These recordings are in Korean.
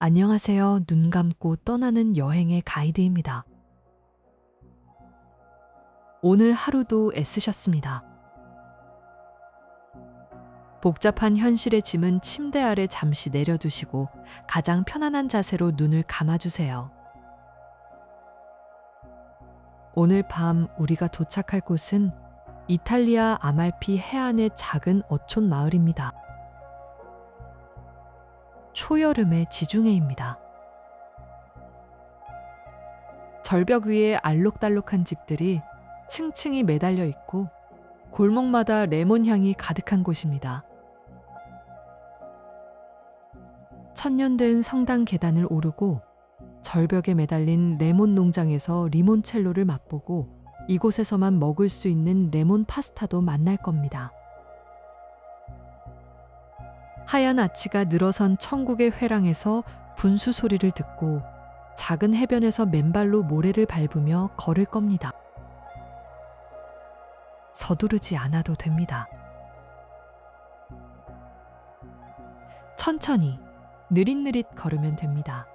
안녕하세요. 눈 감고 떠나는 여행의 가이드입니다. 오늘 하루도 애쓰셨습니다. 복잡한 현실의 짐은 침대 아래 잠시 내려두시고 가장 편안한 자세로 눈을 감아주세요. 오늘 밤 우리가 도착할 곳은 이탈리아 아말피 해안의 작은 어촌 마을입니다. 초여름의 지중해입니다. 절벽 위에 알록달록한 집들이 층층이 매달려 있고 골목마다 레몬 향이 가득한 곳입니다. 천년된 성당 계단을 오르고 절벽에 매달린 레몬 농장에서 리몬첼로를 맛보고 이곳에서만 먹을 수 있는 레몬 파스타도 만날 겁니다. 하얀 아치가 늘어선 천국의 회랑에서 분수 소리를 듣고 작은 해변에서 맨발로 모래를 밟으며 걸을 겁니다. 서두르지 않아도 됩니다. 천천히 느릿느릿 걸으면 됩니다.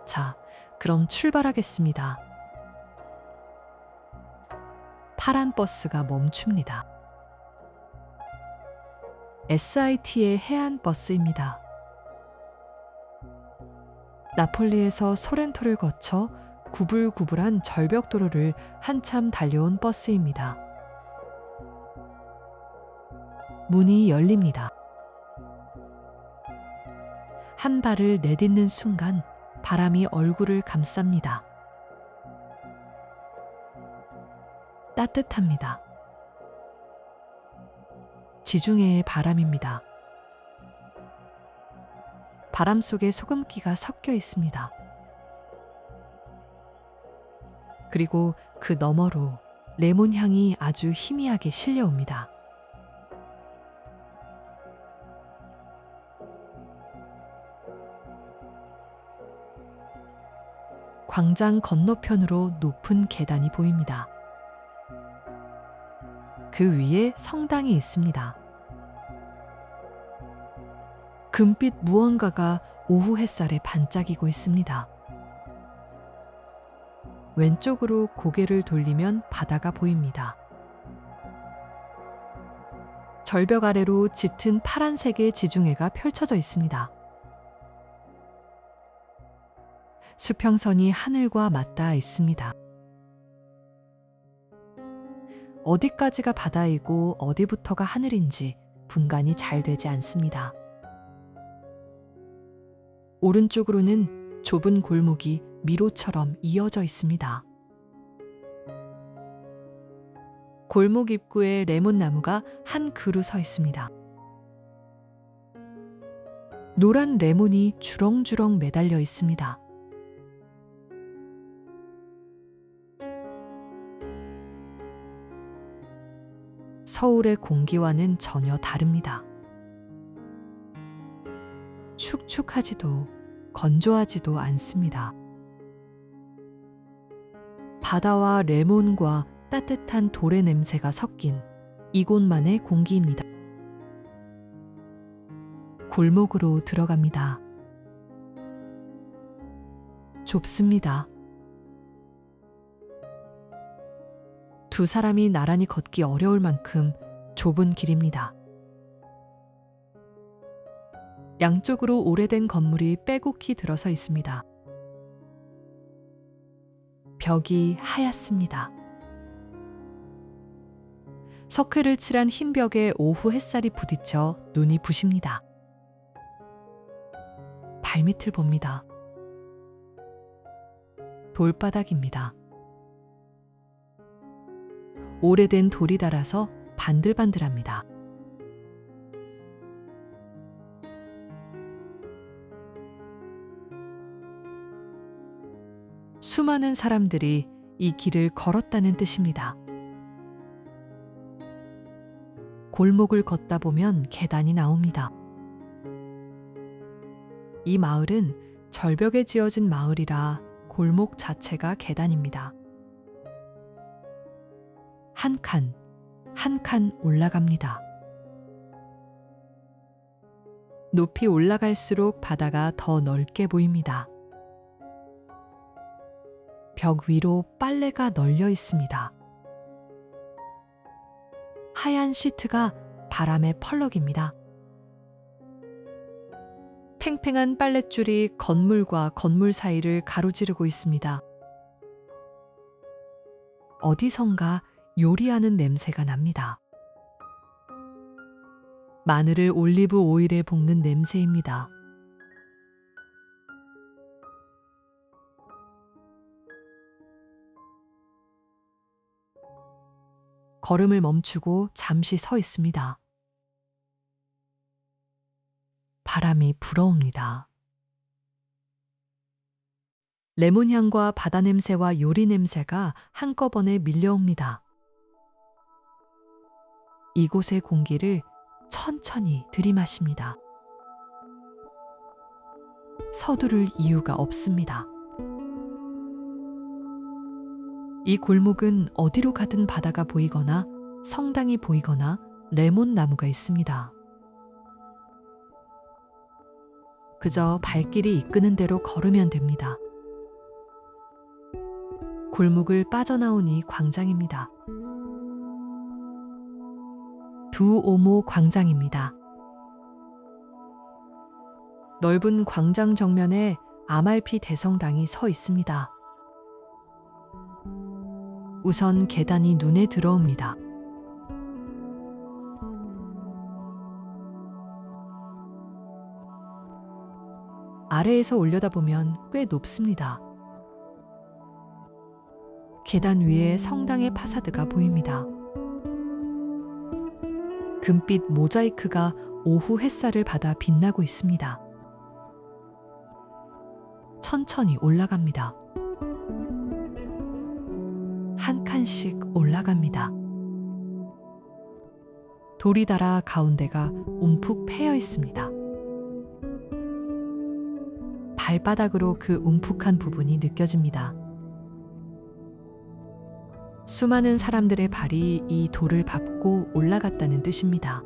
자, 그럼 출발하겠습니다. 파란 버스가 멈춥니다. SIT의 해안 버스입니다. 나폴리에서 소렌토를 거쳐 구불구불한 절벽 도로를 한참 달려온 버스입니다. 문이 열립니다. 한 발을 내딛는 순간 바람이 얼굴을 감쌉니다. 따뜻합니다. 지중해의 바람입니다. 바람 속에 소금기가 섞여 있습니다. 그리고 그 너머로 레몬 향이 아주 희미하게 실려옵니다. 광장 건너편으로 높은 계단이 보입니다. 그 위에 성당이 있습니다. 금빛 무언가가 오후 햇살에 반짝이고 있습니다. 왼쪽으로 고개를 돌리면 바다가 보입니다. 절벽 아래로 짙은 파란색의 지중해가 펼쳐져 있습니다. 수평선이 하늘과 맞닿아 있습니다. 어디까지가 바다이고 어디부터가 하늘인지 분간이 잘 되지 않습니다. 오른쪽으로는 좁은 골목이 미로처럼 이어져 있습니다. 골목 입구에 레몬나무가 한 그루 서 있습니다. 노란 레몬이 주렁주렁 매달려 있습니다. 서울의 공기와는 전혀 다릅니다. 축축하지도 건조하지도 않습니다. 바다와 레몬과 따뜻한 돌의 냄새가 섞인 이곳만의 공기입니다. 골목으로 들어갑니다. 좁습니다. 두 사람이 나란히 걷기 어려울 만큼 좁은 길입니다. 양쪽으로 오래된 건물이 빼곡히 들어서 있습니다. 벽이 하얗습니다. 석회를 칠한 흰 벽에 오후 햇살이 부딪혀 눈이 부십니다. 발밑을 봅니다. 돌바닥입니다. 오래된 돌이 닳아서 반들반들합니다. 수많은 사람들이 이 길을 걸었다는 뜻입니다. 골목을 걷다 보면 계단이 나옵니다. 이 마을은 절벽에 지어진 마을이라 골목 자체가 계단입니다. 한 칸, 한 칸 올라갑니다. 높이 올라갈수록 바다가 더 넓게 보입니다. 벽 위로 빨래가 널려 있습니다. 하얀 시트가 바람에 펄럭입니다. 팽팽한 빨랫줄이 건물과 건물 사이를 가로지르고 있습니다. 어디선가 요리하는 냄새가 납니다. 마늘을 올리브 오일에 볶는 냄새입니다. 걸음을 멈추고 잠시 서 있습니다. 바람이 불어옵니다. 레몬 향과 바다 냄새와 요리 냄새가 한꺼번에 밀려옵니다. 이곳의 공기를 천천히 들이마십니다. 서두를 이유가 없습니다. 이 골목은 어디로 가든 바다가 보이거나 성당이 보이거나 레몬 나무가 있습니다. 그저 발길이 이끄는 대로 걸으면 됩니다. 골목을 빠져나오니 광장입니다. 두오모 광장입니다. 넓은 광장 정면에 아말피 대성당이 서 있습니다. 우선 계단이 눈에 들어옵니다. 아래에서 올려다보면 꽤 높습니다. 계단 위에 성당의 파사드가 보입니다. 금빛 모자이크가 오후 햇살을 받아 빛나고 있습니다. 천천히 올라갑니다. 한 칸씩 올라갑니다. 돌이 닳아 가운데가 움푹 패여 있습니다. 발바닥으로 그 움푹한 부분이 느껴집니다. 수많은 사람들의 발이 이 돌을 밟고 올라갔다는 뜻입니다.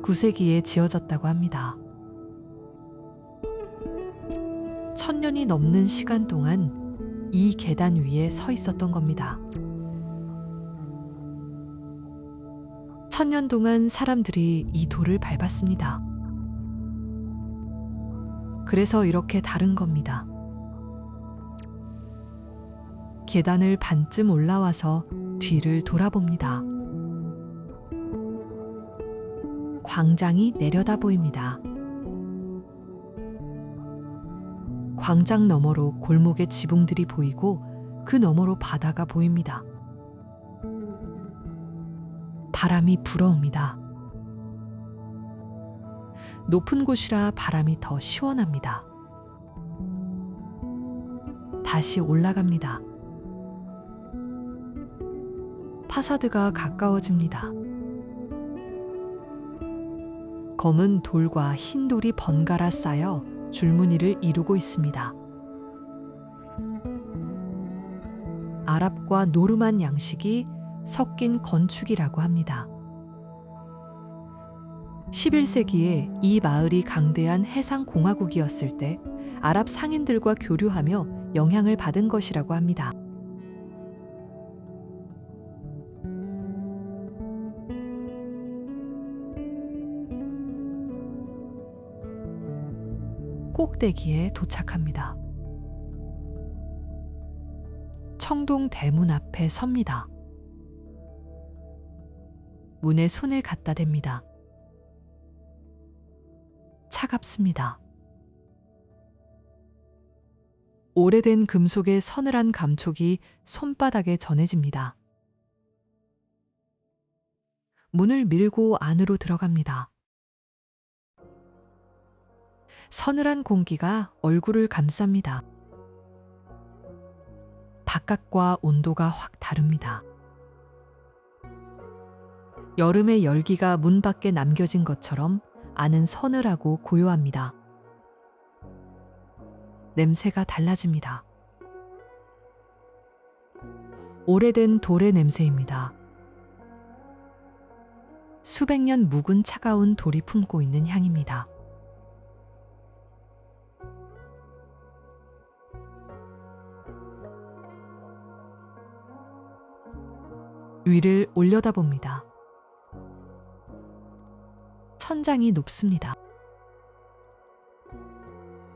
9세기에 지어졌다고 합니다. 1000년이 넘는 시간 동안 이 계단 위에 서 있었던 겁니다. 1000년 동안 사람들이 이 돌을 밟았습니다. 그래서 이렇게 다른 겁니다. 계단을 반쯤 올라와서 뒤를 돌아봅니다. 광장이 내려다 보입니다. 광장 너머로 골목의 지붕들이 보이고 그 너머로 바다가 보입니다. 바람이 불어옵니다. 높은 곳이라 바람이 더 시원합니다. 다시 올라갑니다. 파사드가 가까워집니다. 검은 돌과 흰 돌이 번갈아 쌓여 줄무늬를 이루고 있습니다. 아랍과 노르만 양식이 섞인 건축이라고 합니다. 11세기에 이 마을이 강대한 해상 공화국이었을 때 아랍 상인들과 교류하며 영향을 받은 것이라고 합니다. 꼭대기에 도착합니다. 청동 대문 앞에 섭니다. 문에 손을 갖다 댑니다. 차갑습니다. 오래된 금속의 서늘한 감촉이 손바닥에 전해집니다. 문을 밀고 안으로 들어갑니다. 서늘한 공기가 얼굴을 감쌉니다. 바깥과 온도가 확 다릅니다. 여름의 열기가 문 밖에 남겨진 것처럼 안은 서늘하고 고요합니다. 냄새가 달라집니다. 오래된 돌의 냄새입니다. 수백 년 묵은 차가운 돌이 품고 있는 향입니다. 위를 올려다봅니다. 천장이 높습니다.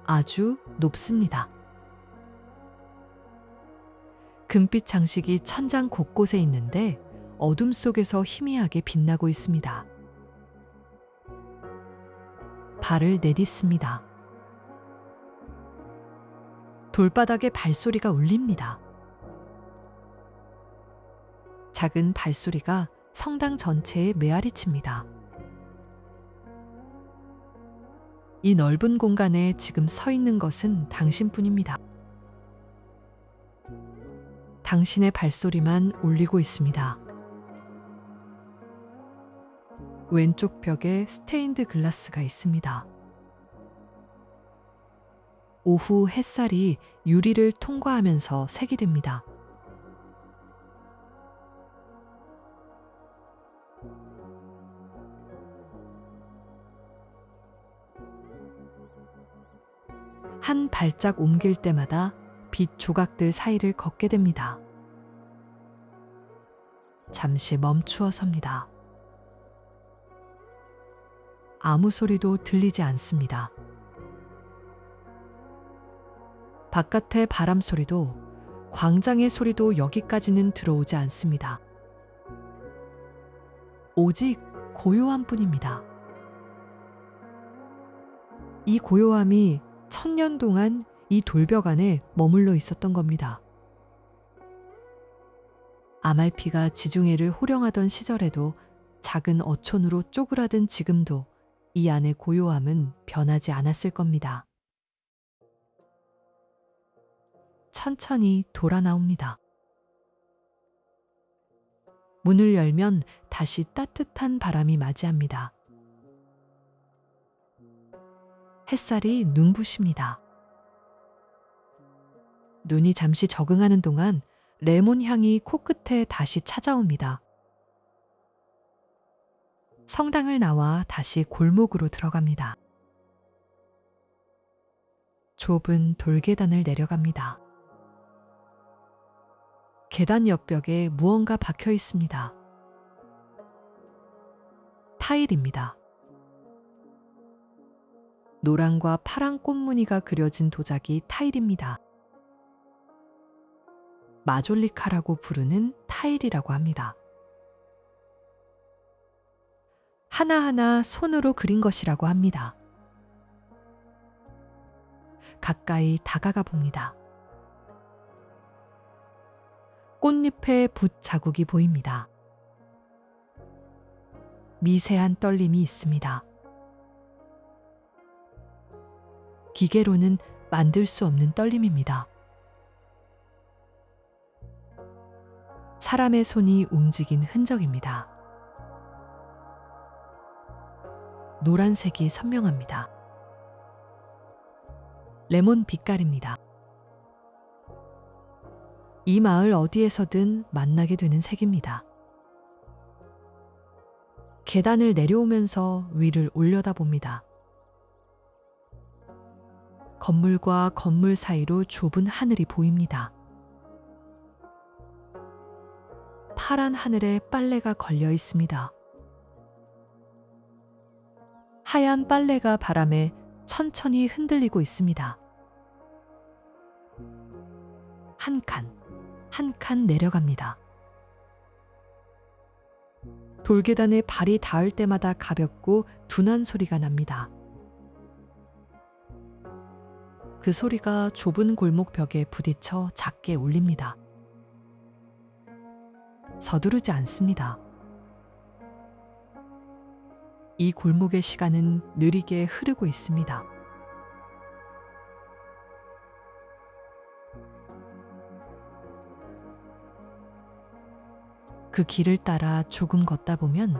아주 높습니다. 금빛 장식이 천장 곳곳에 있는데 어둠 속에서 희미하게 빛나고 있습니다. 발을 내딛습니다. 돌바닥에 발소리가 울립니다. 작은 발소리가 성당 전체에 메아리칩니다. 이 넓은 공간에 지금 서 있는 것은 당신뿐입니다. 당신의 발소리만 울리고 있습니다. 왼쪽 벽에 스테인드 글라스가 있습니다. 오후 햇살이 유리를 통과하면서 색이 됩니다. 한 발짝 옮길 때마다 빛 조각들 사이를 걷게 됩니다. 잠시 멈추어 섭니다. 아무 소리도 들리지 않습니다. 바깥의 바람 소리도 광장의 소리도 여기까지는 들어오지 않습니다. 오직 고요함 뿐입니다. 이 고요함이 1000년 동안 이 돌벽 안에 머물러 있었던 겁니다. 아말피가 지중해를 호령하던 시절에도 작은 어촌으로 쪼그라든 지금도 이 안의 고요함은 변하지 않았을 겁니다. 천천히 돌아 나옵니다. 문을 열면 다시 따뜻한 바람이 맞이합니다. 햇살이 눈부십니다. 눈이 잠시 적응하는 동안 레몬 향이 코끝에 다시 찾아옵니다. 성당을 나와 다시 골목으로 들어갑니다. 좁은 돌계단을 내려갑니다. 계단 옆벽에 무언가 박혀 있습니다. 타일입니다. 노란과 파란 꽃무늬가 그려진 도자기 타일입니다. 마졸리카라고 부르는 타일이라고 합니다. 하나하나 손으로 그린 것이라고 합니다. 가까이 다가가 봅니다. 꽃잎에 붓 자국이 보입니다. 미세한 떨림이 있습니다. 기계로는 만들 수 없는 떨림입니다. 사람의 손이 움직인 흔적입니다. 노란색이 선명합니다. 레몬 빛깔입니다. 이 마을 어디에서든 만나게 되는 색입니다. 계단을 내려오면서 위를 올려다봅니다. 건물과 건물 사이로 좁은 하늘이 보입니다. 파란 하늘에 빨래가 걸려 있습니다. 하얀 빨래가 바람에 천천히 흔들리고 있습니다. 한 칸, 한 칸 내려갑니다. 돌계단에 발이 닿을 때마다 가볍고 둔한 소리가 납니다. 그 소리가 좁은 골목 벽에 부딪혀 작게 울립니다. 서두르지 않습니다. 이 골목의 시간은 느리게 흐르고 있습니다. 그 길을 따라 조금 걷다 보면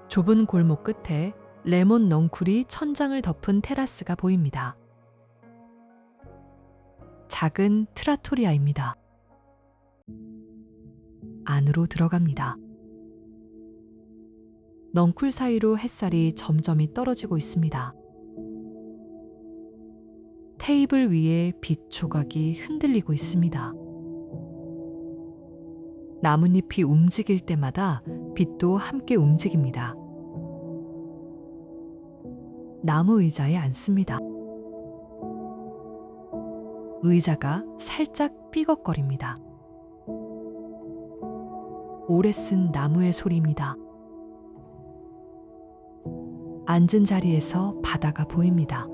좁은 골목 끝에 레몬 넝쿨이 천장을 덮은 테라스가 보입니다. 작은 트라토리아입니다. 안으로 들어갑니다. 넝쿨 사이로 햇살이 점점이 떨어지고 있습니다. 테이블 위에 빛 조각이 흔들리고 있습니다. 나뭇잎이 움직일 때마다 빛도 함께 움직입니다. 나무 의자에 앉습니다. 의자가 살짝 삐걱거립니다. 오래 쓴 나무의 소리입니다. 앉은 자리에서 바다가 보입니다.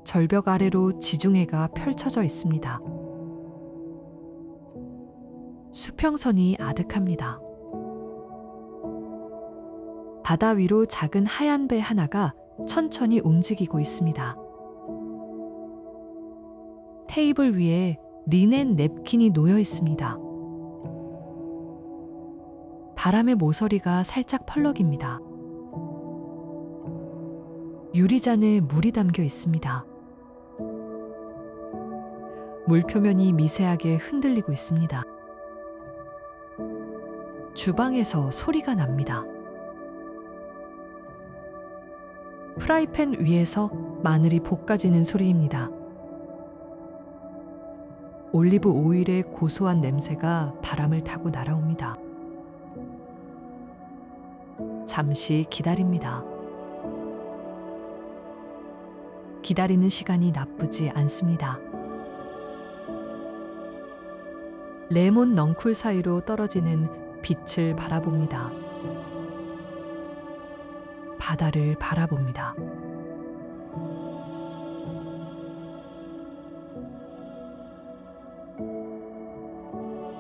절벽 아래로 지중해가 펼쳐져 있습니다. 수평선이 아득합니다. 바다 위로 작은 하얀 배 하나가 천천히 움직이고 있습니다. 테이블 위에 리넨 냅킨이 놓여 있습니다. 바람의 모서리가 살짝 펄럭입니다. 유리잔에 물이 담겨 있습니다. 물 표면이 미세하게 흔들리고 있습니다. 주방에서 소리가 납니다. 프라이팬 위에서 마늘이 볶아지는 소리입니다. 올리브 오일의 고소한 냄새가 바람을 타고 날아옵니다. 잠시 기다립니다. 기다리는 시간이 나쁘지 않습니다. 레몬 넝쿨 사이로 떨어지는 빛을 바라봅니다. 바다를 바라봅니다.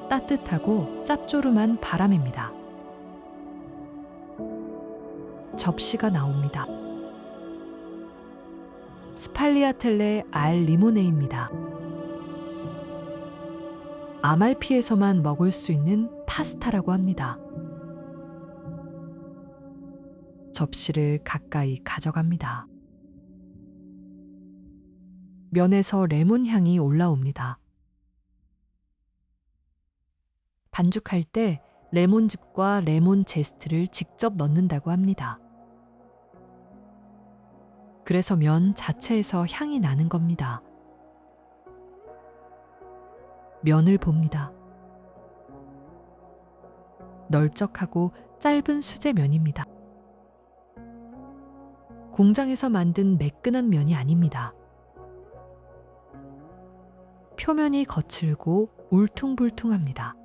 따뜻하고 짭조름한 바람입니다. 접시가 나옵니다. 스팔리아텔레 알 리모네입니다. 아말피에서만 먹을 수 있는 파스타라고 합니다. 접시를 가까이 가져갑니다. 면에서 레몬 향이 올라옵니다. 반죽할 때 레몬즙과 레몬 제스트를 직접 넣는다고 합니다. 그래서 면 자체에서 향이 나는 겁니다. 면을 봅니다. 널쩍하고 짧은 수제면입니다. 공장에서 만든 매끈한 면이 아닙니다. 표면이 거칠고 울퉁불퉁합니다.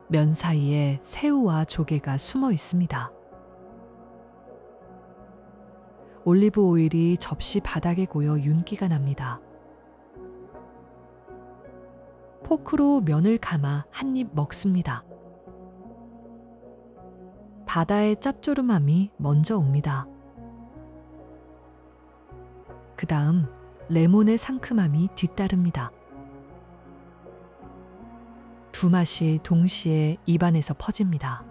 면 사이에 새우와 조개가 숨어 있습니다. 올리브 오일이 접시 바닥에 고여 윤기가 납니다. 포크로 면을 감아 한 입 먹습니다. 바다의 짭조름함이 먼저 옵니다. 그 다음 레몬의 상큼함이 뒤따릅니다. 두 맛이 동시에 입안에서 퍼집니다.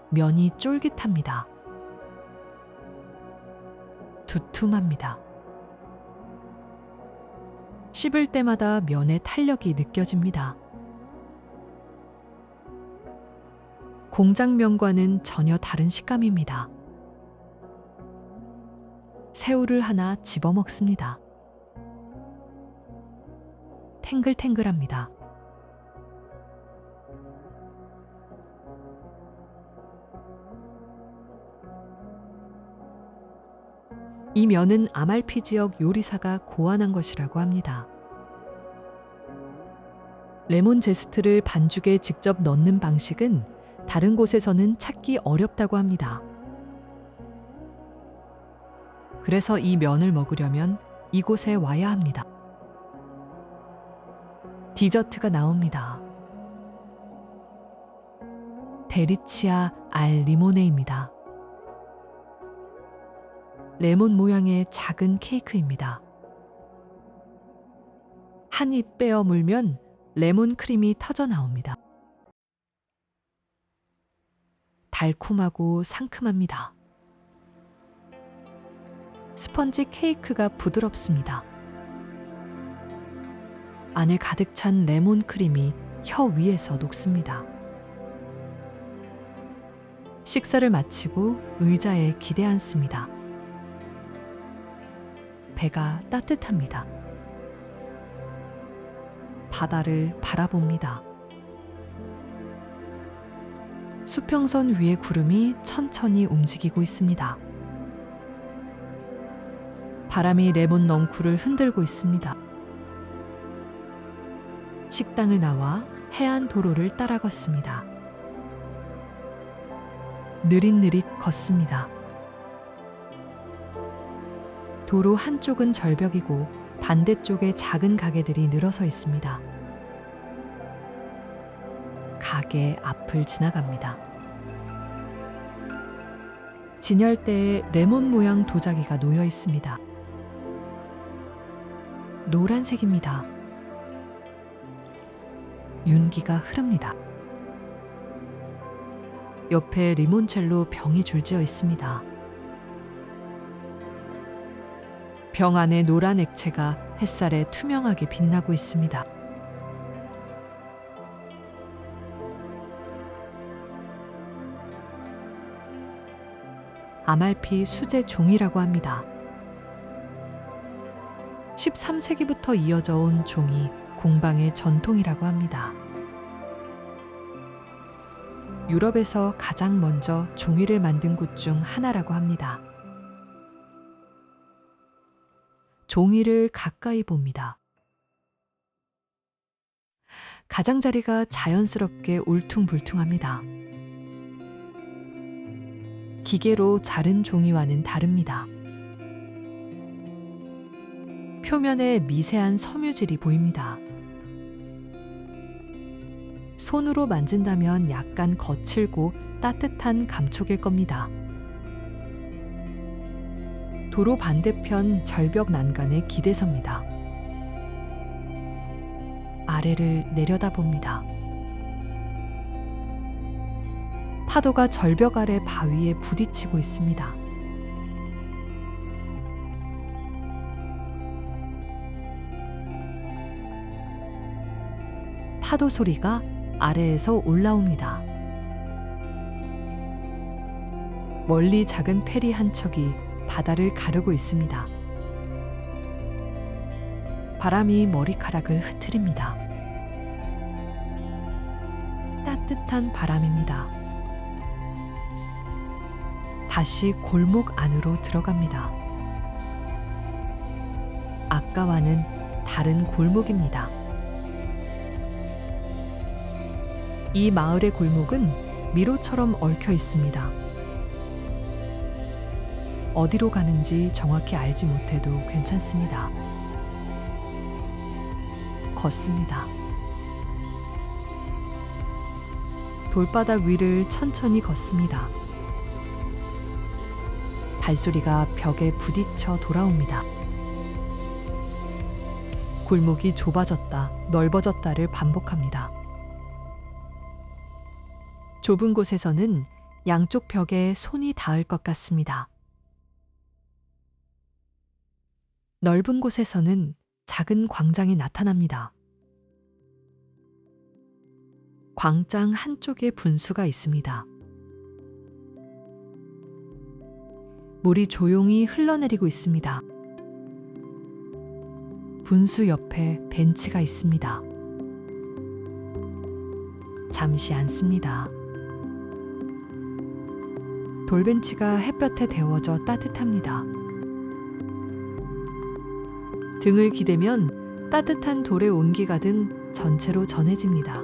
면이 쫄깃합니다. 두툼합니다. 씹을 때마다 면의 탄력이 느껴집니다. 공장면과는 전혀 다른 식감입니다. 새우를 하나 집어먹습니다. 탱글탱글합니다. 이 면은 아말피 지역 요리사가 고안한 것이라고 합니다. 레몬 제스트를 반죽에 직접 넣는 방식은 다른 곳에서는 찾기 어렵다고 합니다. 그래서 이 면을 먹으려면 이곳에 와야 합니다. 디저트가 나옵니다. 데리치아 알 리모네입니다. 레몬 모양의 작은 케이크입니다. 한 입 빼어 물면 레몬 크림이 터져 나옵니다. 달콤하고 상큼합니다. 스펀지 케이크가 부드럽습니다. 안에 가득 찬 레몬 크림이 혀 위에서 녹습니다. 식사를 마치고 의자에 기대 앉습니다. 배가 따뜻합니다. 바다를 바라봅니다. 수평선 위의 구름이 천천히 움직이고 있습니다. 바람이 레몬 넝쿨을 흔들고 있습니다. 식당을 나와 해안 도로를 따라 걷습니다. 느릿느릿 걷습니다. 도로 한쪽은 절벽이고 반대쪽에 작은 가게들이 늘어서 있습니다. 가게 앞을 지나갑니다. 진열대에 레몬 모양 도자기가 놓여 있습니다. 노란색입니다. 윤기가 흐릅니다. 옆에 리몬첼로 병이 줄지어 있습니다. 병 안에 노란 액체가 햇살에 투명하게 빛나고 있습니다. 아말피 수제 종이라고 합니다. 13세기부터 이어져 온 종이 공방의 전통이라고 합니다. 유럽에서 가장 먼저 종이를 만든 곳 중 하나라고 합니다. 종이를 가까이 봅니다. 가장자리가 자연스럽게 울퉁불퉁합니다. 기계로 자른 종이와는 다릅니다. 표면에 미세한 섬유질이 보입니다. 손으로 만진다면 약간 거칠고 따뜻한 감촉일 겁니다. 도로 반대편 절벽 난간에 기대섭니다. 아래를 내려다봅니다. 파도가 절벽 아래 바위에 부딪히고 있습니다. 파도 소리가 아래에서 올라옵니다. 멀리 작은 페리 한 척이 바다를 가르고 있습니다. 바람이 머리카락을 흐트립니다. 따뜻한 바람입니다. 다시 골목 안으로 들어갑니다. 아까와는 다른 골목입니다. 이 마을의 골목은 미로처럼 얽혀 있습니다. 어디로 가는지 정확히 알지 못해도 괜찮습니다. 걷습니다. 돌바닥 위를 천천히 걷습니다. 발소리가 벽에 부딪혀 돌아옵니다. 골목이 좁아졌다, 넓어졌다를 반복합니다. 좁은 곳에서는 양쪽 벽에 손이 닿을 것 같습니다. 넓은 곳에서는 작은 광장이 나타납니다. 광장 한쪽에 분수가 있습니다. 물이 조용히 흘러내리고 있습니다. 분수 옆에 벤치가 있습니다. 잠시 앉습니다. 돌벤치가 햇볕에 데워져 따뜻합니다. 등을 기대면 따뜻한 돌의 온기가 등 전체로 전해집니다.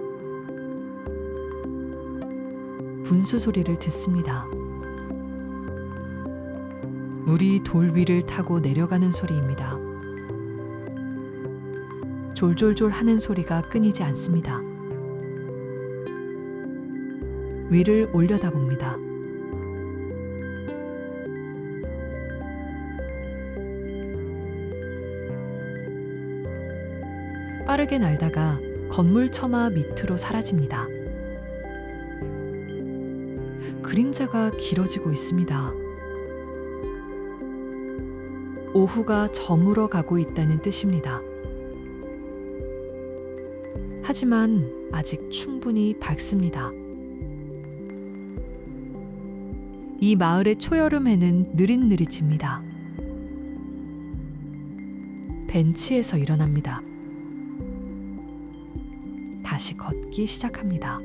분수 소리를 듣습니다. 물이 돌 위를 타고 내려가는 소리입니다. 졸졸졸 하는 소리가 끊이지 않습니다. 위를 올려다봅니다. 빠르게 날다가 건물 처마 밑으로 사라집니다. 그림자가 길어지고 있습니다. 오후가 저물어 가고 있다는 뜻입니다. 하지만 아직 충분히 밝습니다. 이 마을의 초여름 해는 느릿느릿집니다. 벤치에서 일어납니다. 다시 걷기 시작합니다.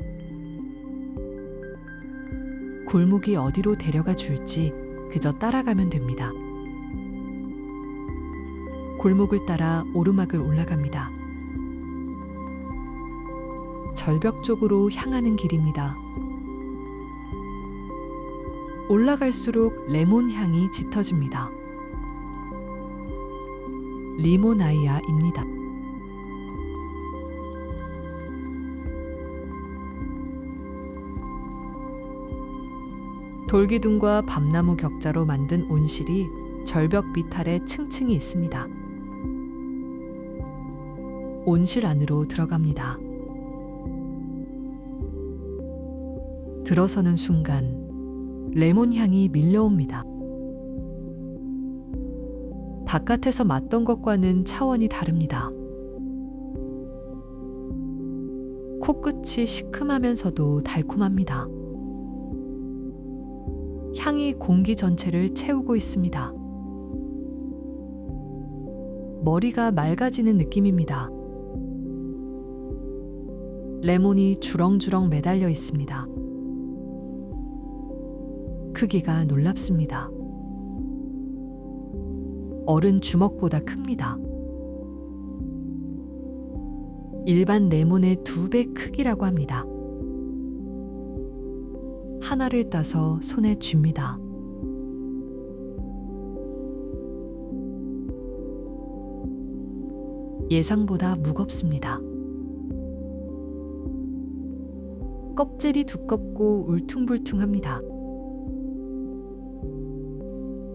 골목이 어디로 데려가 줄지 그저 따라가면 됩니다. 골목을 따라 오르막을 올라갑니다. 절벽 쪽으로 향하는 길입니다. 올라갈수록 레몬 향이 짙어집니다. 리모나이아입니다. 돌기둥과 밤나무 격자로 만든 온실이 절벽 비탈에 층층이 있습니다. 온실 안으로 들어갑니다. 들어서는 순간 레몬 향이 밀려옵니다. 바깥에서 맡던 것과는 차원이 다릅니다. 코끝이 시큼하면서도 달콤합니다. 향이 공기 전체를 채우고 있습니다. 머리가 맑아지는 느낌입니다. 레몬이 주렁주렁 매달려 있습니다. 크기가 놀랍습니다. 어른 주먹보다 큽니다. 일반 레몬의 2배 크기라고 합니다. 하나를 따서 손에 쥡니다. 예상보다 무겁습니다. 껍질이 두껍고 울퉁불퉁합니다.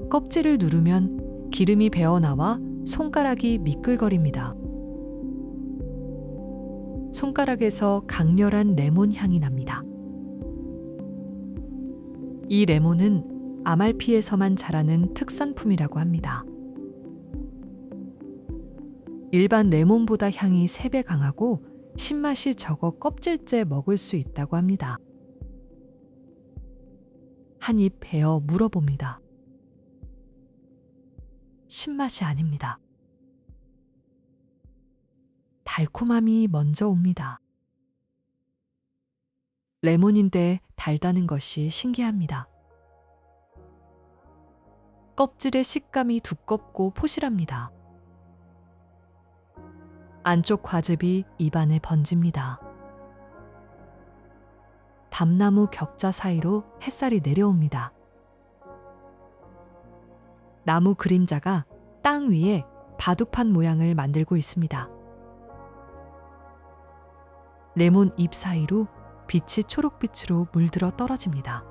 껍질을 누르면 기름이 배어나와 손가락이 미끌거립니다. 손가락에서 강렬한 레몬 향이 납니다. 이 레몬은 아말피에서만 자라는 특산품이라고 합니다. 일반 레몬보다 향이 3배 강하고 신맛이 적어 껍질째 먹을 수 있다고 합니다. 한 입 베어 물어봅니다. 신맛이 아닙니다. 달콤함이 먼저 옵니다. 레몬인데 달다는 것이 신기합니다. 껍질의 식감이 두껍고 포실합니다. 안쪽 과즙이 입안에 번집니다. 밤나무 격자 사이로 햇살이 내려옵니다. 나무 그림자가 땅 위에 바둑판 모양을 만들고 있습니다. 레몬 잎 사이로 빛이 초록빛으로 물들어 떨어집니다.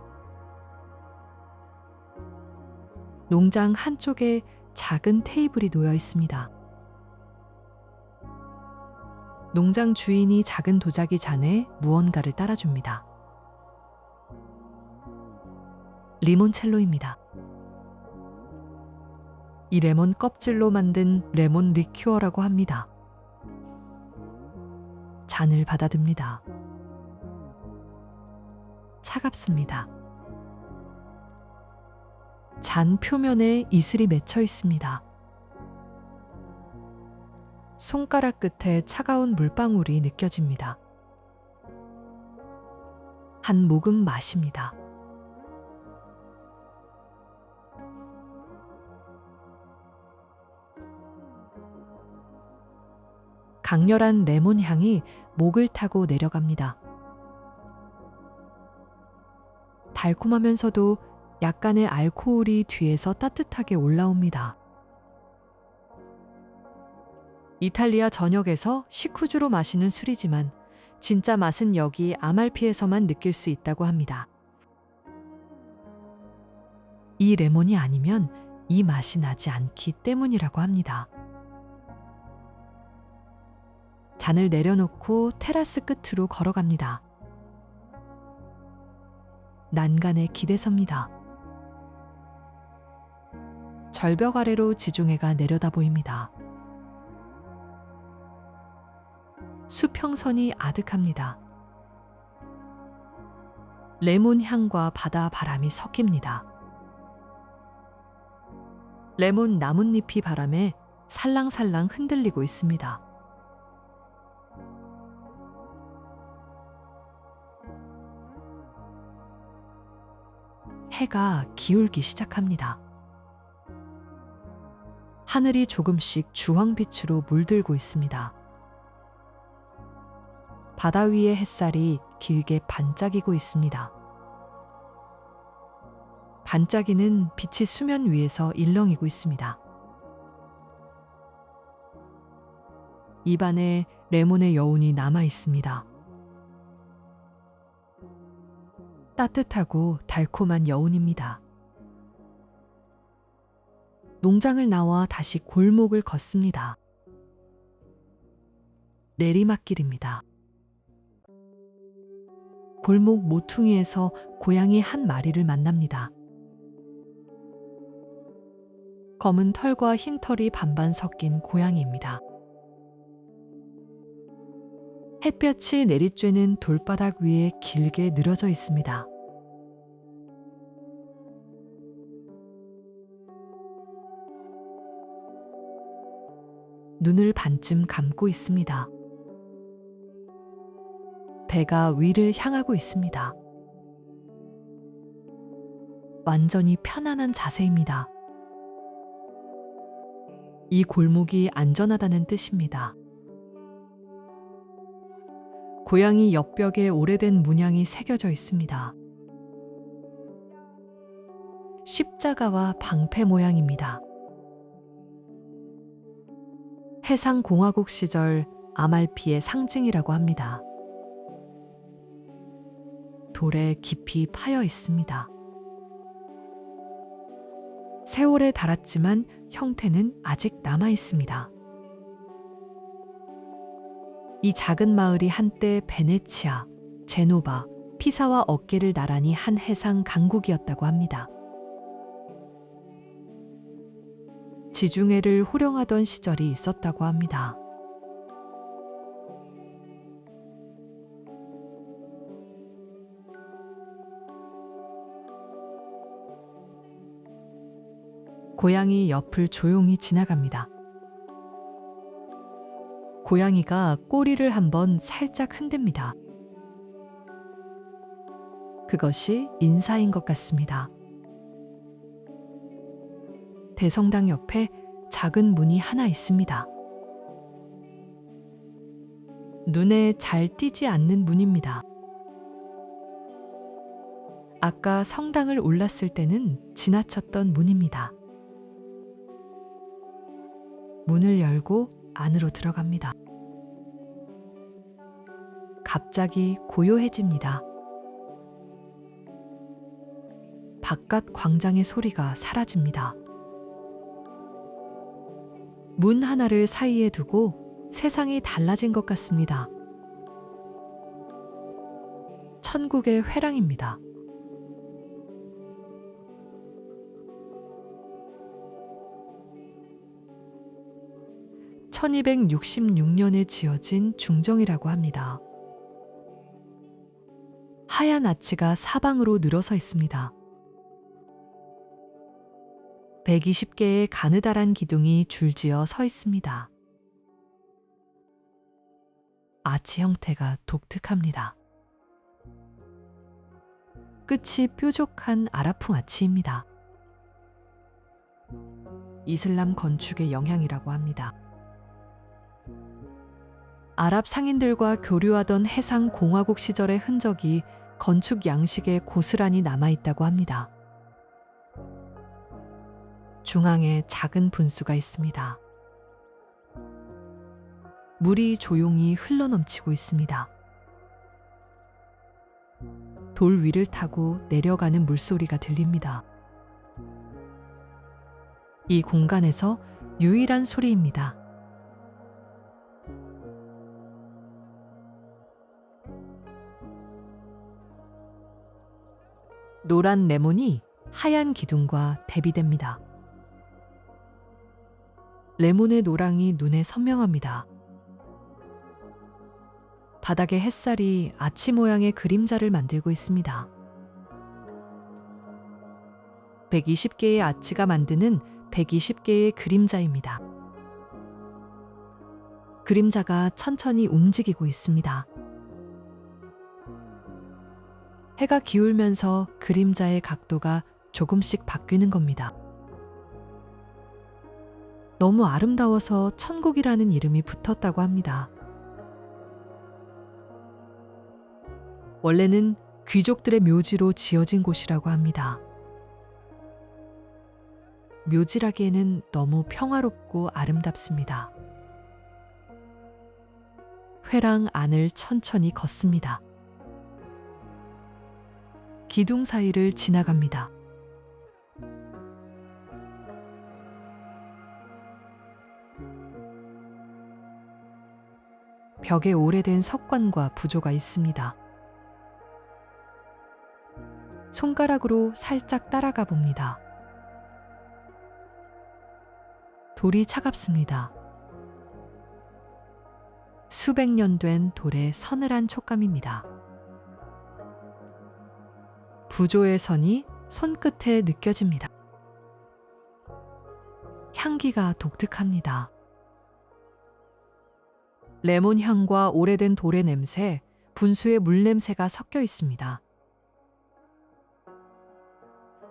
농장 한쪽에 작은 테이블이 놓여 있습니다. 농장 주인이 작은 도자기 잔에 무언가를 따라줍니다. 리몬첼로입니다. 이 레몬 껍질로 만든 레몬 리큐어라고 합니다. 잔을 받아듭니다. 차갑습니다. 잔 표면에 이슬이 맺혀 있습니다. 손가락 끝에 차가운 물방울이 느껴집니다. 한 모금 마십니다. 강렬한 레몬 향이 목을 타고 내려갑니다. 달콤하면서도 약간의 알코올이 뒤에서 따뜻하게 올라옵니다. 이탈리아 전역에서 시쿠주로 마시는 술이지만 진짜 맛은 여기 아말피에서만 느낄 수 있다고 합니다. 이 레몬이 아니면 이 맛이 나지 않기 때문이라고 합니다. 잔을 내려놓고 테라스 끝으로 걸어갑니다. 난간에 기대섭니다. 절벽 아래로 지중해가 내려다 보입니다. 수평선이 아득합니다. 레몬 향과 바다 바람이 섞입니다. 레몬 나뭇잎이 바람에 살랑살랑 흔들리고 있습니다. 해가 기울기 시작합니다. 하늘이 조금씩 주황빛으로 물들고 있습니다. 바다 위의 햇살이 길게 반짝이고 있습니다. 반짝이는 빛이 수면 위에서 일렁이고 있습니다. 입안에 레몬의 여운이 남아 있습니다. 따뜻하고 달콤한 여운입니다. 농장을 나와 다시 골목을 걷습니다. 내리막길입니다. 골목 모퉁이에서 고양이 한 마리를 만납니다. 검은 털과 흰 털이 반반 섞인 고양이입니다. 햇볕이 내리쬐는 돌바닥 위에 길게 늘어져 있습니다. 눈을 반쯤 감고 있습니다. 배가 위를 향하고 있습니다. 완전히 편안한 자세입니다. 이 골목이 안전하다는 뜻입니다. 고양이 옆벽에 오래된 문양이 새겨져 있습니다. 십자가와 방패 모양입니다. 해상공화국 시절 아말피의 상징이라고 합니다. 돌에 깊이 파여 있습니다. 세월에 닳았지만 형태는 아직 남아 있습니다. 이 작은 마을이 한때 베네치아, 제노바, 피사와 어깨를 나란히 한 해상 강국이었다고 합니다. 지중해를 호령하던 시절이 있었다고 합니다. 고양이 옆을 조용히 지나갑니다. 고양이가 꼬리를 한번 살짝 흔듭니다. 그것이 인사인 것 같습니다. 대성당 옆에 작은 문이 하나 있습니다. 눈에 잘 띄지 않는 문입니다. 아까 성당을 올랐을 때는 지나쳤던 문입니다. 문을 열고 안으로 들어갑니다. 갑자기 고요해집니다. 바깥 광장의 소리가 사라집니다. 문 하나를 사이에 두고 세상이 달라진 것 같습니다. 천국의 회랑입니다. (1266년에) 지어진 중정이라고 합니다. 하얀 아치가 사방으로 늘어서 있습니다. 120개의 가느다란 기둥이 줄지어 서 있습니다. 아치 형태가 독특합니다. 끝이 뾰족한 아라풍 아치입니다. 이슬람 건축의 영향이라고 합니다. 아랍 상인들과 교류하던 해상 공화국 시절의 흔적이 건축 양식에 고스란히 남아있다고 합니다. 중앙에 작은 분수가 있습니다. 물이 조용히 흘러넘치고 있습니다. 돌 위를 타고 내려가는 물소리가 들립니다. 이 공간에서 유일한 소리입니다. 노란 레몬이 하얀 기둥과 대비됩니다. 레몬의 노랑이 눈에 선명합니다. 바닥에 햇살이 아치 모양의 그림자를 만들고 있습니다. 120개의 아치가 만드는 120개의 그림자입니다. 그림자가 천천히 움직이고 있습니다. 해가 기울면서 그림자의 각도가 조금씩 바뀌는 겁니다. 너무 아름다워서 천국이라는 이름이 붙었다고 합니다. 원래는 귀족들의 묘지로 지어진 곳이라고 합니다. 묘지라기에는 너무 평화롭고 아름답습니다. 회랑 안을 천천히 걷습니다. 기둥 사이를 지나갑니다. 벽에 오래된 석관과 부조가 있습니다. 손가락으로 살짝 따라가 봅니다. 돌이 차갑습니다. 수백 년 된 돌의 서늘한 촉감입니다. 부조의 선이 손끝에 느껴집니다. 향기가 독특합니다. 레몬 향과 오래된 돌의 냄새, 분수의 물 냄새가 섞여 있습니다.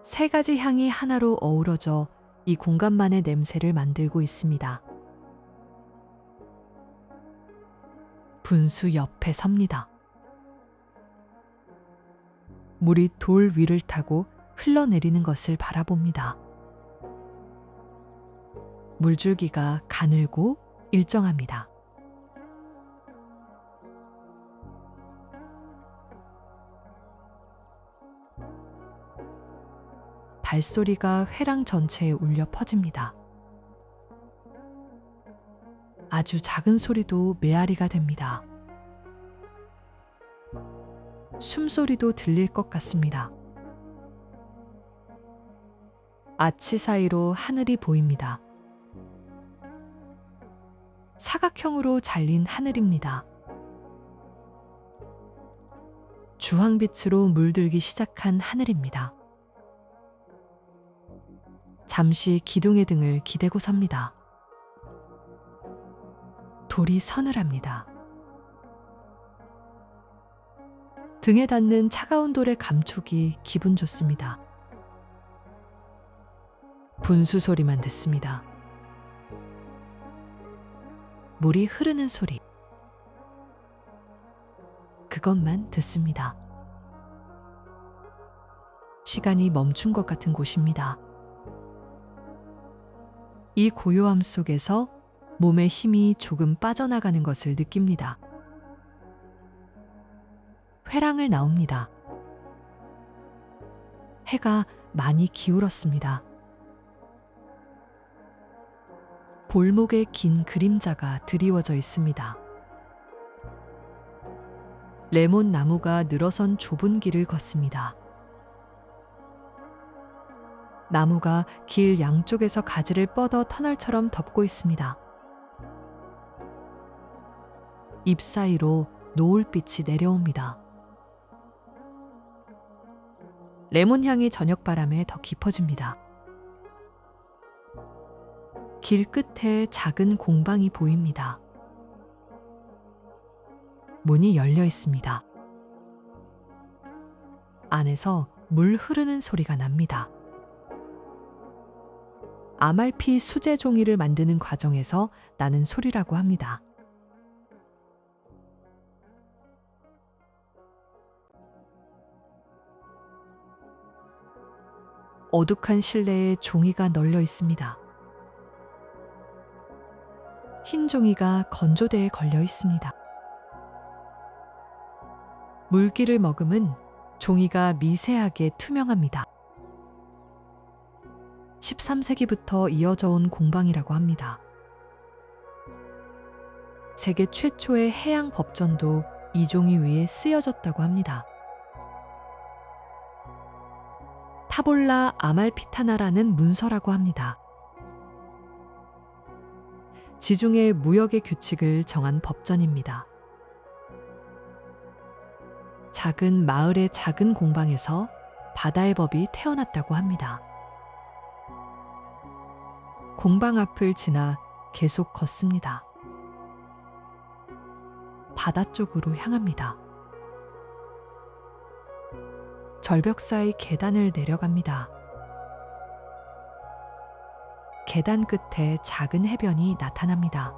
세 가지 향이 하나로 어우러져 이 공간만의 냄새를 만들고 있습니다. 분수 옆에 섭니다. 물이 돌 위를 타고 흘러내리는 것을 바라봅니다. 물줄기가 가늘고 일정합니다. 발소리가 회랑 전체에 울려 퍼집니다. 아주 작은 소리도 메아리가 됩니다. 숨소리도 들릴 것 같습니다. 아치 사이로 하늘이 보입니다. 사각형으로 잘린 하늘입니다. 주황빛으로 물들기 시작한 하늘입니다. 잠시 기둥의 등을 기대고 섭니다. 돌이 서늘합니다. 등에 닿는 차가운 돌의 감촉이 기분 좋습니다. 분수 소리만 듣습니다. 물이 흐르는 소리. 그것만 듣습니다. 시간이 멈춘 것 같은 곳입니다. 이 고요함 속에서 몸의 힘이 조금 빠져나가는 것을 느낍니다. 회랑을 나옵니다. 해가 많이 기울었습니다. 골목에 긴 그림자가 드리워져 있습니다. 레몬 나무가 늘어선 좁은 길을 걷습니다. 나무가 길 양쪽에서 가지를 뻗어 터널처럼 덮고 있습니다. 잎 사이로 노을빛이 내려옵니다. 레몬 향이 저녁 바람에 더 깊어집니다. 길 끝에 작은 공방이 보입니다. 문이 열려 있습니다. 안에서 물 흐르는 소리가 납니다. 아말피 수제 종이를 만드는 과정에서 나는 소리라고 합니다. 어둑한 실내에 종이가 널려 있습니다. 흰 종이가 건조대에 걸려 있습니다. 물기를 머금은 종이가 미세하게 투명합니다. 13세기부터 이어져 온 공방이라고 합니다. 세계 최초의 해양 법전도 이 종이 위에 쓰여졌다고 합니다. 타볼라 아말피타나라는 문서라고 합니다. 지중해 무역의 규칙을 정한 법전입니다. 작은 마을의 작은 공방에서 바다의 법이 태어났다고 합니다. 공방 앞을 지나 계속 걷습니다. 바다 쪽으로 향합니다. 절벽 사이 계단을 내려갑니다. 계단 끝에 작은 해변이 나타납니다.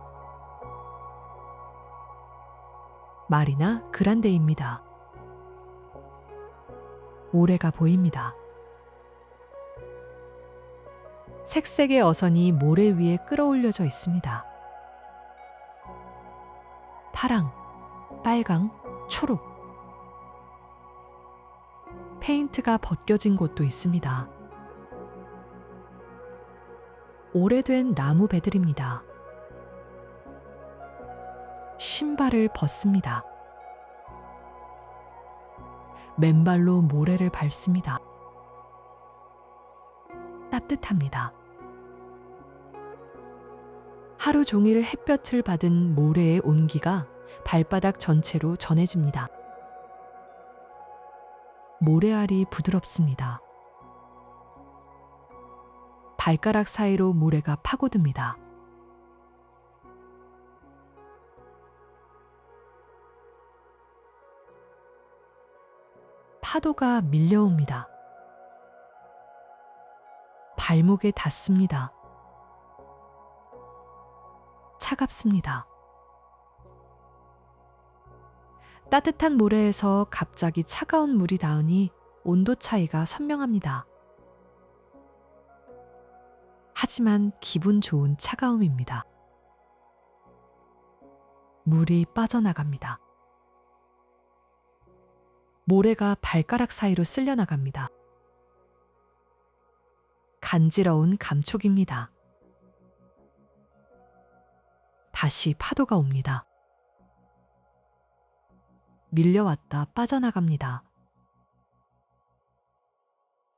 마리나 그란데입니다. 모래가 보입니다. 색색의 어선이 모래 위에 끌어올려져 있습니다. 파랑, 빨강, 초록. 페인트가 벗겨진 곳도 있습니다. 오래된 나무 배들입니다. 신발을 벗습니다. 맨발로 모래를 밟습니다. 따뜻합니다. 하루 종일 햇볕을 받은 모래의 온기가 발바닥 전체로 전해집니다. 모래알이 부드럽습니다. 발가락 사이로 모래가 파고듭니다. 파도가 밀려옵니다. 발목에 닿습니다. 차갑습니다. 따뜻한 모래에서 갑자기 차가운 물이 닿으니 온도 차이가 선명합니다. 하지만 기분 좋은 차가움입니다. 물이 빠져나갑니다. 모래가 발가락 사이로 쓸려나갑니다. 간지러운 감촉입니다. 다시 파도가 옵니다. 밀려왔다 빠져나갑니다.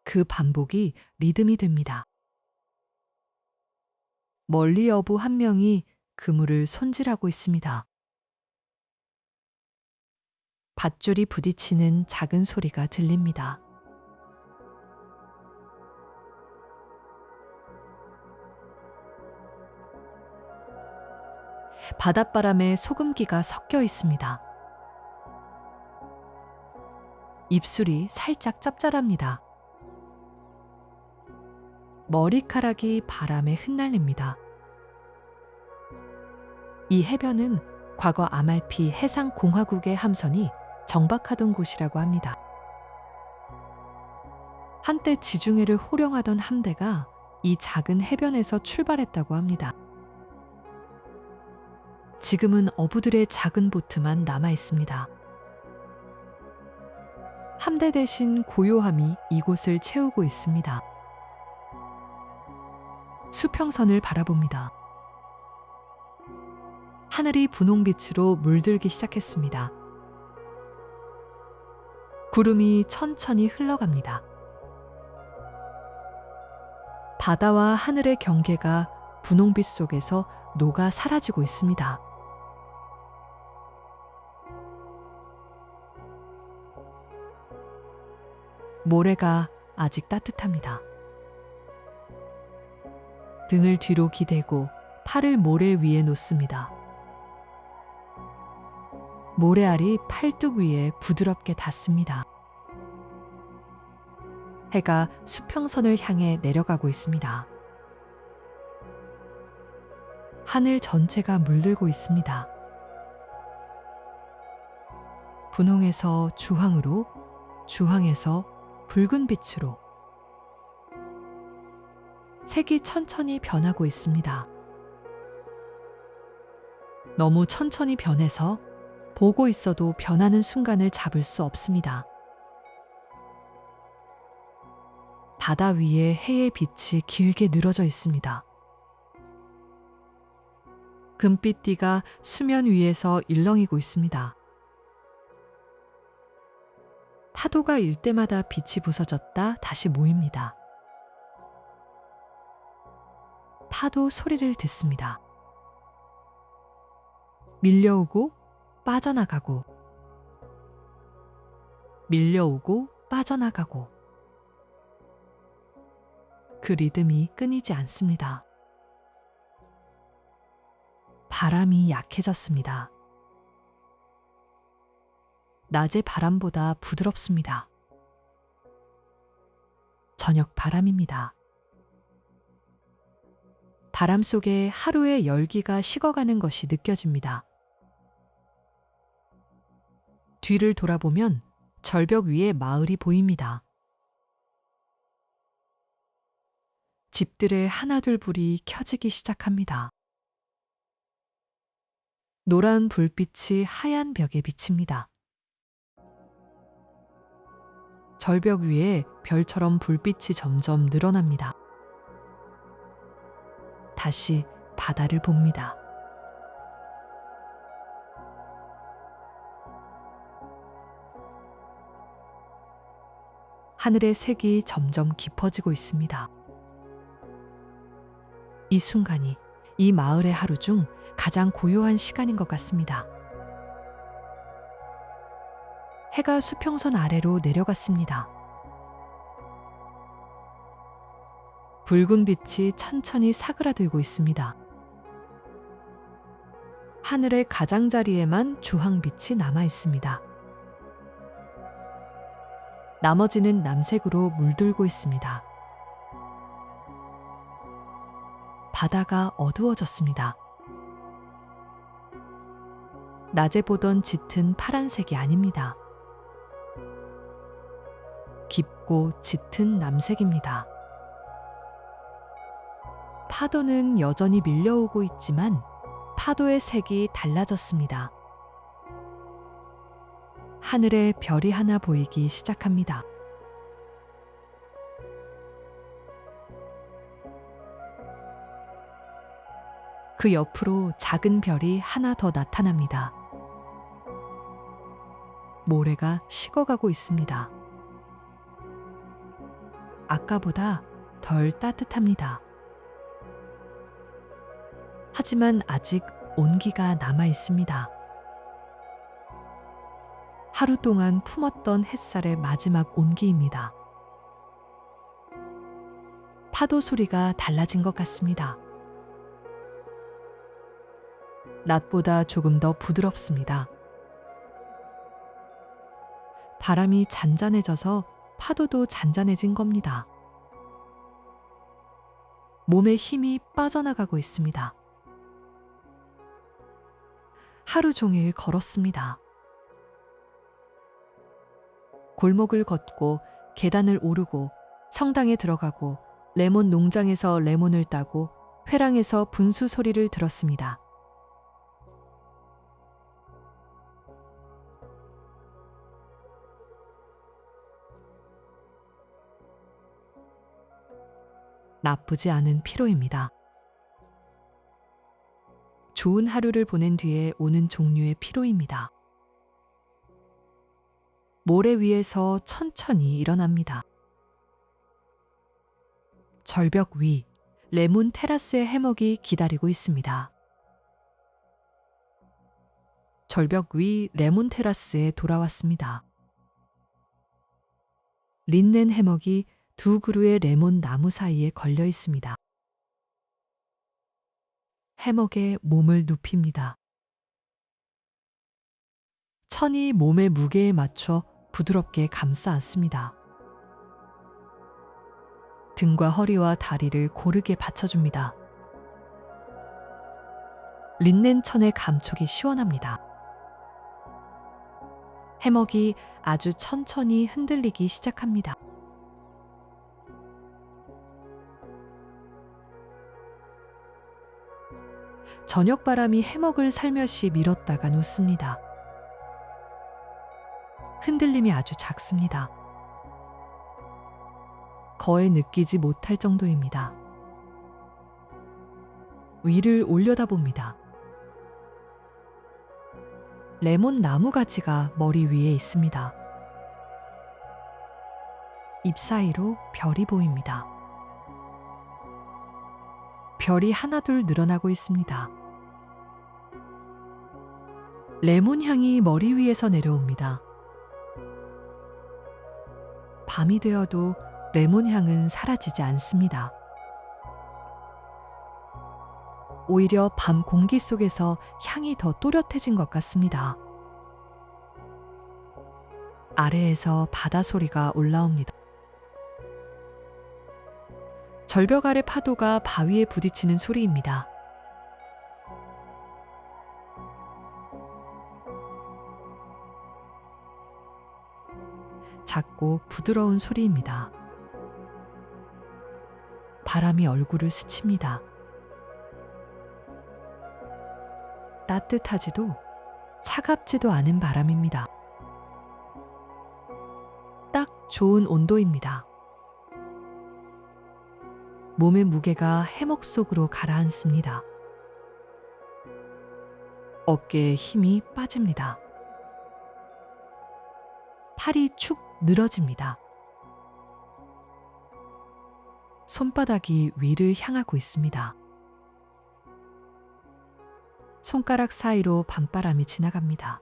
그 반복이 리듬이 됩니다. 멀리 어부 한 명이 그물을 손질하고 있습니다. 밧줄이 부딪히는 작은 소리가 들립니다. 바닷바람에 소금기가 섞여 있습니다. 입술이 살짝 짭짤합니다. 머리카락이 바람에 흩날립니다. 이 해변은 과거 아말피 해상공화국의 함선이 정박하던 곳이라고 합니다. 한때 지중해를 호령하던 함대가 이 작은 해변에서 출발했다고 합니다. 지금은 어부들의 작은 보트만 남아 있습니다. 함대 대신 고요함이 이곳을 채우고 있습니다. 수평선을 바라봅니다. 하늘이 분홍빛으로 물들기 시작했습니다. 구름이 천천히 흘러갑니다. 바다와 하늘의 경계가 분홍빛 속에서 녹아 사라지고 있습니다. 모래가 아직 따뜻합니다. 등을 뒤로 기대고 팔을 모래 위에 놓습니다. 모래알이 팔뚝 위에 부드럽게 닿습니다. 해가 수평선을 향해 내려가고 있습니다. 하늘 전체가 물들고 있습니다. 분홍에서 주황으로, 주황에서 붉은 빛으로 색이 천천히 변하고 있습니다. 너무 천천히 변해서 보고 있어도 변하는 순간을 잡을 수 없습니다. 바다 위에 해의 빛이 길게 늘어져 있습니다. 금빛띠가 수면 위에서 일렁이고 있습니다. 파도가 일 때마다 빛이 부서졌다 다시 모입니다. 파도 소리를 듣습니다. 밀려오고 빠져나가고, 밀려오고 빠져나가고. 그 리듬이 끊이지 않습니다. 바람이 약해졌습니다. 낮의 바람보다 부드럽습니다. 저녁 바람입니다. 바람 속에 하루의 열기가 식어가는 것이 느껴집니다. 뒤를 돌아보면 절벽 위에 마을이 보입니다. 집들의 하나둘 불이 켜지기 시작합니다. 노란 불빛이 하얀 벽에 비칩니다. 절벽 위에 별처럼 불빛이 점점 늘어납니다. 다시 바다를 봅니다. 하늘의 색이 점점 깊어지고 있습니다. 이 순간이 이 마을의 하루 중 가장 고요한 시간인 것 같습니다. 해가 수평선 아래로 내려갔습니다. 붉은 빛이 천천히 사그라들고 있습니다. 하늘의 가장자리에만 주황빛이 남아 있습니다. 나머지는 남색으로 물들고 있습니다. 바다가 어두워졌습니다. 낮에 보던 짙은 파란색이 아닙니다. 깊고 짙은 남색입니다. 파도는 여전히 밀려오고 있지만 파도의 색이 달라졌습니다. 하늘에 별이 하나 보이기 시작합니다. 그 옆으로 작은 별이 하나 더 나타납니다. 모래가 식어가고 있습니다. 아까보다 덜 따뜻합니다. 하지만 아직 온기가 남아 있습니다. 하루 동안 품었던 햇살의 마지막 온기입니다. 파도 소리가 달라진 것 같습니다. 낮보다 조금 더 부드럽습니다. 바람이 잔잔해져서 파도도 잔잔해진 겁니다. 몸에 힘이 빠져나가고 있습니다. 하루 종일 걸었습니다. 골목을 걷고 계단을 오르고 성당에 들어가고 레몬 농장에서 레몬을 따고 회랑에서 분수 소리를 들었습니다. 나쁘지 않은 피로입니다. 좋은 하루를 보낸 뒤에 오는 종류의 피로입니다. 모래 위에서 천천히 일어납니다. 절벽 위 레몬 테라스의 해먹이 기다리고 있습니다. 절벽 위 레몬 테라스에 돌아왔습니다. 린넨 해먹이 두 그루의 레몬 나무 사이에 걸려 있습니다. 해먹에 몸을 눕힙니다. 천이 몸의 무게에 맞춰 부드럽게 감싸 안습니다. 등과 허리와 다리를 고르게 받쳐줍니다. 린넨 천의 감촉이 시원합니다. 해먹이 아주 천천히 흔들리기 시작합니다. 저녁 바람이 해먹을 살며시 밀었다가 놓습니다. 흔들림이 아주 작습니다. 거의 느끼지 못할 정도입니다. 위를 올려다봅니다. 레몬 나무 가지가 머리 위에 있습니다. 잎 사이로 별이 보입니다. 별이 하나둘 늘어나고 있습니다. 레몬 향이 머리 위에서 내려옵니다. 밤이 되어도 레몬 향은 사라지지 않습니다. 오히려 밤 공기 속에서 향이 더 또렷해진 것 같습니다. 아래에서 바다 소리가 올라옵니다. 절벽 아래 파도가 바위에 부딪히는 소리입니다. 작고 부드러운 소리입니다. 바람이 얼굴을 스칩니다. 따뜻하지도 차갑지도 않은 바람입니다. 딱 좋은 온도입니다. 몸의 무게가 해먹 속으로 가라앉습니다. 어깨에 힘이 빠집니다. 팔이 축 늘어집니다. 손바닥이 위를 향하고 있습니다. 손가락 사이로 밤바람이 지나갑니다.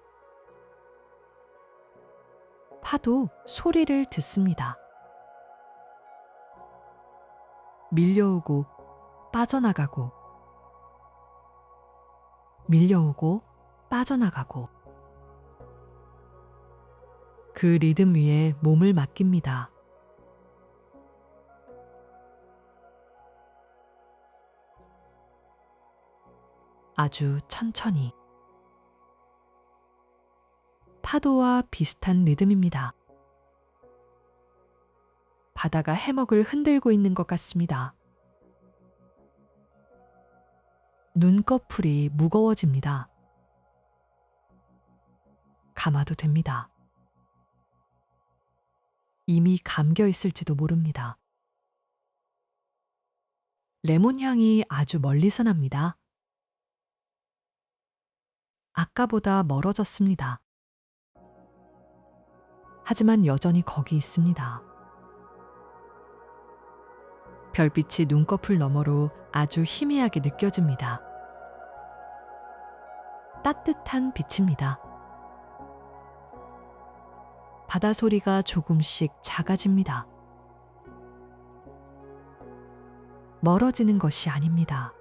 파도 소리를 듣습니다. 밀려오고 빠져나가고, 밀려오고 빠져나가고. 그 리듬 위에 몸을 맡깁니다. 아주 천천히. 파도와 비슷한 리듬입니다. 바다가 해먹을 흔들고 있는 것 같습니다. 눈꺼풀이 무거워집니다. 감아도 됩니다. 이미 감겨 있을지도 모릅니다. 레몬 향이 아주 멀리서 납니다. 아까보다 멀어졌습니다. 하지만 여전히 거기 있습니다. 별빛이 눈꺼풀 너머로 아주 희미하게 느껴집니다. 따뜻한 빛입니다. 바다 소리가 조금씩 작아집니다. 멀어지는 것이 아닙니다.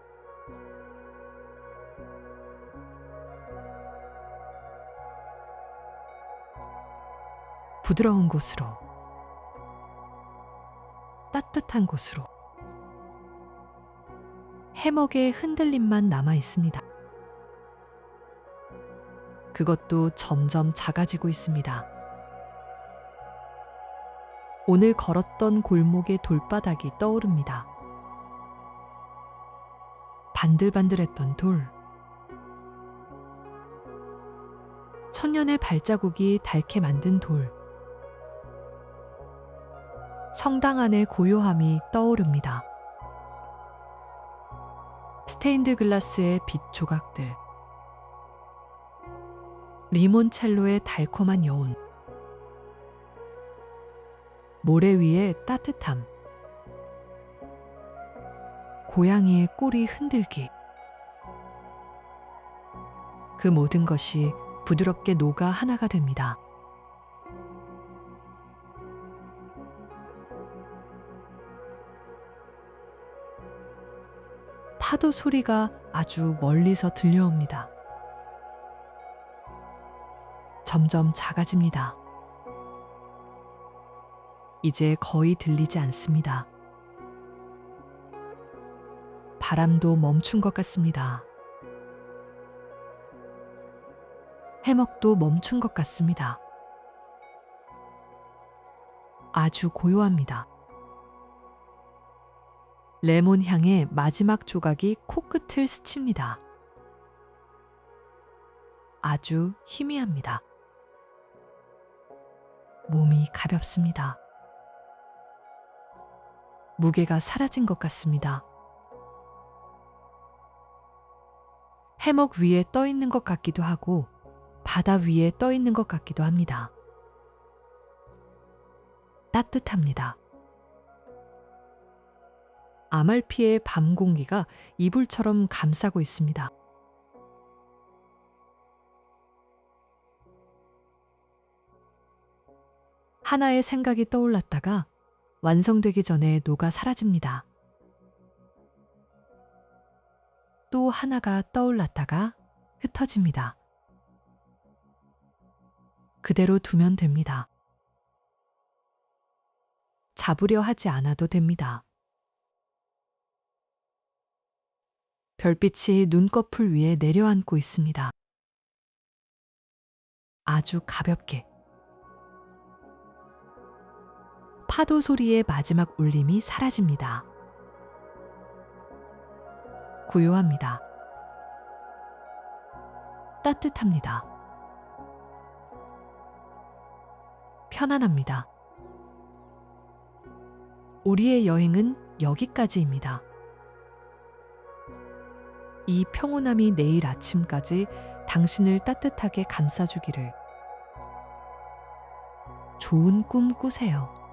부드러운 곳으로, 따뜻한 곳으로. 해먹의 흔들림만 남아 있습니다. 그것도 점점 작아지고 있습니다. 오늘 걸었던 골목의 돌바닥이 떠오릅니다. 반들반들했던 돌. 천년의 발자국이 닳게 만든 돌. 성당 안의 고요함이 떠오릅니다. 스테인드 글라스의 빛 조각들. 리몬첼로의 달콤한 여운. 모래 위의 따뜻함. 고양이의 꼬리 흔들기. 그 모든 것이 부드럽게 녹아 하나가 됩니다. 파도 소리가 아주 멀리서 들려옵니다. 점점 작아집니다. 이제 거의 들리지 않습니다. 바람도 멈춘 것 같습니다. 해먹도 멈춘 것 같습니다. 아주 고요합니다. 레몬 향의 마지막 조각이 코끝을 스칩니다. 아주 희미합니다. 몸이 가볍습니다. 무게가 사라진 것 같습니다. 해먹 위에 떠 있는 것 같기도 하고 바다 위에 떠 있는 것 같기도 합니다. 따뜻합니다. 아말피의 밤 공기가 이불처럼 감싸고 있습니다. 하나의 생각이 떠올랐다가 완성되기 전에 녹아 사라집니다. 또 하나가 떠올랐다가 흩어집니다. 그대로 두면 됩니다. 잡으려 하지 않아도 됩니다. 별빛이 눈꺼풀 위에 내려앉고 있습니다. 아주 가볍게. 파도 소리의 마지막 울림이 사라집니다. 고요합니다. 따뜻합니다. 편안합니다. 우리의 여행은 여기까지입니다. 이 평온함이 내일 아침까지 당신을 따뜻하게 감싸주기를. 좋은 꿈 꾸세요.